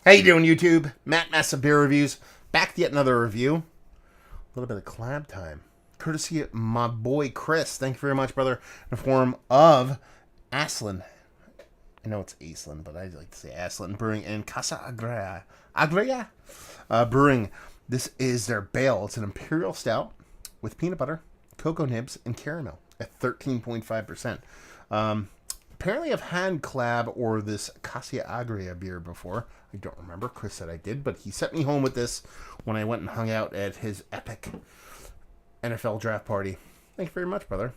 How you doing, YouTube? Matt Massive Beer Reviews. Back with yet another review. A little bit of collab time. Courtesy of my boy Chris. Thank you very much, brother. In the form of Aslin. I know it's Aslin, but I like to say Aslin. Brewing and Casa Agria. Agria? Brewing. This is their Bale. It's an Imperial Stout with peanut butter, cocoa nibs, and caramel at 13.5%. Apparently I've had collab or this Casa Agria beer before. I don't remember. Chris said I did, but he sent me home with this when I went and hung out at his epic NFL draft party. Thank you very much, brother.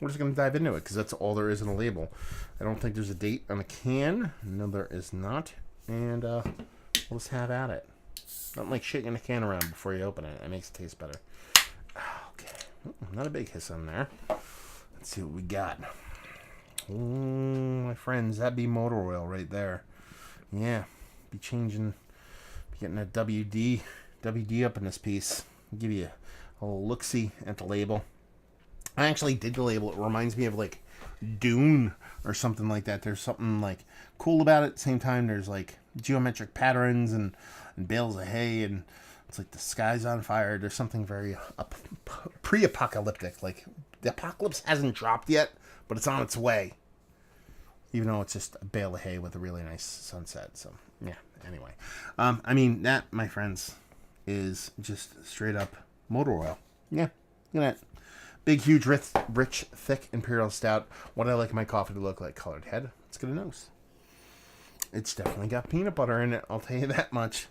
We're just going to dive into it because that's all there is in the label. I don't think there's a date on the can. No, there is not. And we'll just have at it. Nothing like shaking a can around before you open it. It makes it taste better. Okay. Not a big hiss on there. Let's see what we got. Oh, my friends, that'd be motor oil right there. Yeah, be getting a WD up in this piece. I'll give you a little look-see at the label. I actually did the label. It reminds me of like Dune or something like that. There's something like cool about it. At the same time, there's like geometric patterns and bales of hay, and it's like the sky's on fire. There's something very pre-apocalyptic. Like the apocalypse hasn't dropped yet, but it's on its way. Even though it's just a bale of hay with a really nice sunset. So, yeah, anyway. I mean, that, my friends, is just straight up motor oil. Yeah, look at that. Big, huge, rich, thick Imperial Stout. What I like my coffee to look like. Colored head. Let's get a nose. It's definitely got peanut butter in it. I'll tell you that much.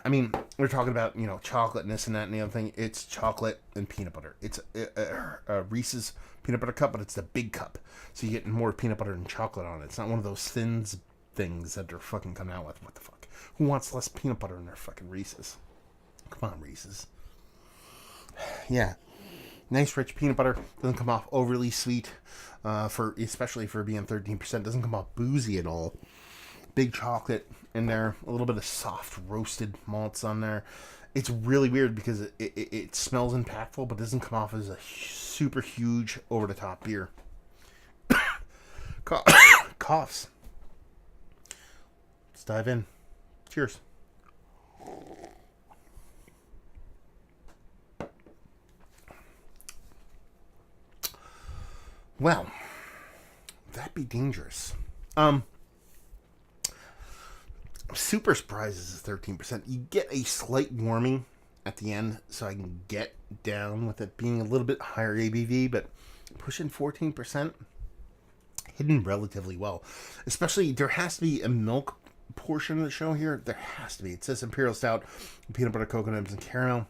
I mean, we're talking about, chocolate and this and that and the other thing. It's chocolate and peanut butter. It's a Reese's peanut butter cup, but it's the big cup. So you get more peanut butter and chocolate on it. It's not one of those thin things that they're fucking coming out with. What the fuck? Who wants less peanut butter in their fucking Reese's? Come on, Reese's. Yeah. Nice rich peanut butter. Doesn't come off overly sweet, especially for being 13%. Doesn't come off boozy at all. Big chocolate in there, a little bit of soft roasted malts on there. It's really weird because it smells impactful, but doesn't come off as a super huge over the top beer. Coughs. Let's dive in. Cheers. Well, that'd be dangerous. I'm super surprised this is 13%. You get a slight warming at the end, so I can get down with it being a little bit higher ABV, but pushing 14%, hidden relatively well. Especially, there has to be a milk portion of the show here. There has to be. It says Imperial Stout, peanut butter, cocoa nibs, and caramel.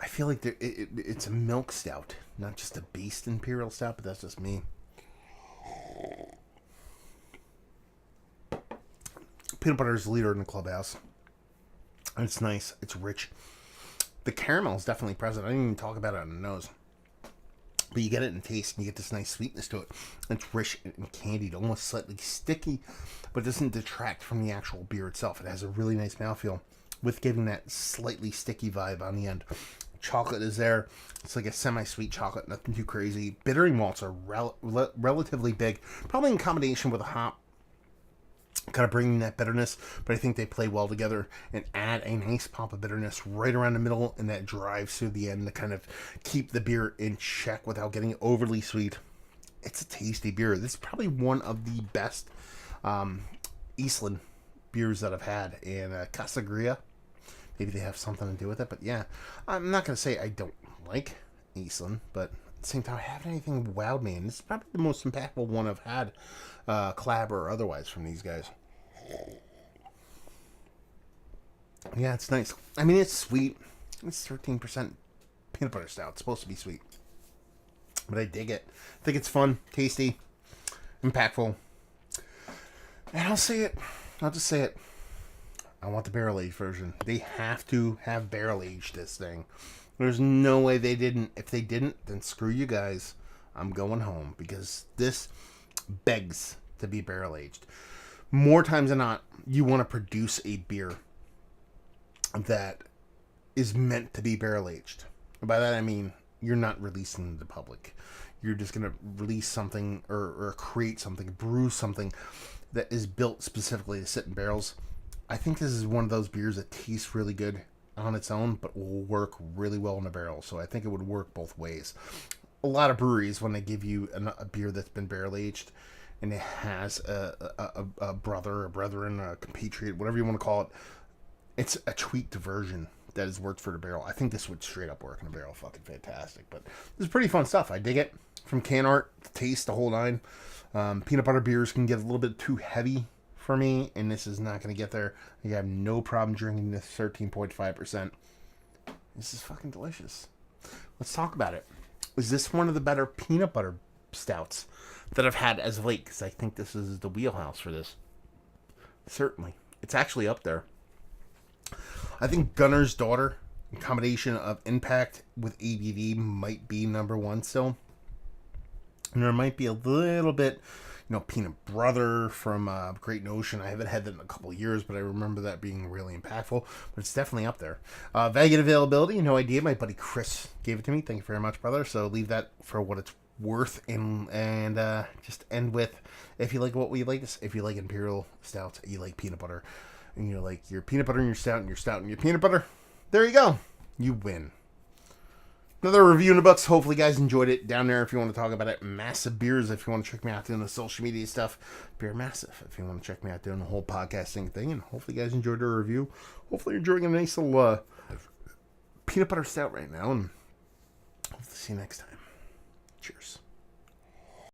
I feel like it's a milk stout, not just a based Imperial Stout, but that's just me. Peanut butter is the leader in the clubhouse. And it's nice. It's rich. The caramel is definitely present. I didn't even talk about it on the nose. But you get it in taste, and you get this nice sweetness to it. It's rich and candied, almost slightly sticky, but doesn't detract from the actual beer itself. It has a really nice mouthfeel with giving that slightly sticky vibe on the end. Chocolate is there. It's like a semi-sweet chocolate, nothing too crazy. Bittering malts are relatively big, probably in combination with a hop, kind of bringing that bitterness, but I think they play well together and add a nice pop of bitterness right around the middle, and that drives through the end to kind of keep the beer in check without getting overly sweet. It's a tasty beer. This is probably one of the best Aslin beers that I've had, and Casa Agria. Maybe they have something to do with it, but yeah, I'm not going to say I don't like Aslin, but at the same time, I haven't anything wowed me, and this is probably the most impactful one I've had, collab or otherwise, from these guys. Yeah, it's nice. I mean, it's sweet. It's 13% peanut butter stout. It's supposed to be sweet, but I dig it. I think it's fun, tasty, impactful, and I'll say it. I'll just say it. I want the barrel-aged version. They have to have barrel-aged this thing. There's no way they didn't. If they didn't, then screw you guys. I'm going home because this begs to be barrel-aged. More times than not, you want to produce a beer that is meant to be barrel-aged. By that I mean you're not releasing it to the public. You're just going to release something or create something, brew something that is built specifically to sit in barrels. I think this is one of those beers that tastes really good on its own, but will work really well in a barrel. So I think it would work both ways. A lot of breweries, when they give you a beer that's been barrel aged and it has a brother, a brethren, a compatriot, whatever you want to call it, it's a tweaked version that has worked for the barrel. I think this would straight up work in a barrel. Fucking fantastic. But this is pretty fun stuff. I dig it. From can art, the taste, the whole nine. Peanut butter beers can get a little bit too heavy for me, and this is not going to get there. I have no problem drinking this 13.5%. This is fucking delicious. Let's talk about it. Is this one of the better peanut butter stouts that I've had as of late? Because I think this is the wheelhouse for this. Certainly. It's actually up there. I think Gunner's Daughter, a combination of impact with ABV, might be number one still. And there might be a little bit, Peanut Brother from Great Notion. I haven't had that in a couple of years, but I remember that being really impactful. But it's definitely up there. Value and availability, no idea. My buddy Chris gave it to me. Thank you very much, brother. So leave that for what it's worth, and just end with, if you like what we like, if you like Imperial Stouts, you like peanut butter, and you like your peanut butter and your stout and your stout and your peanut butter, there you go. You win. Another review in the books. Hopefully, you guys enjoyed it. Down there, if you want to talk about it. Massive Beers, if you want to check me out doing the social media stuff. Beer Massive, if you want to check me out doing the whole podcasting thing. And hopefully, you guys enjoyed the review. Hopefully, you're enjoying a nice little peanut butter stout right now. And hopefully, see you next time. Cheers.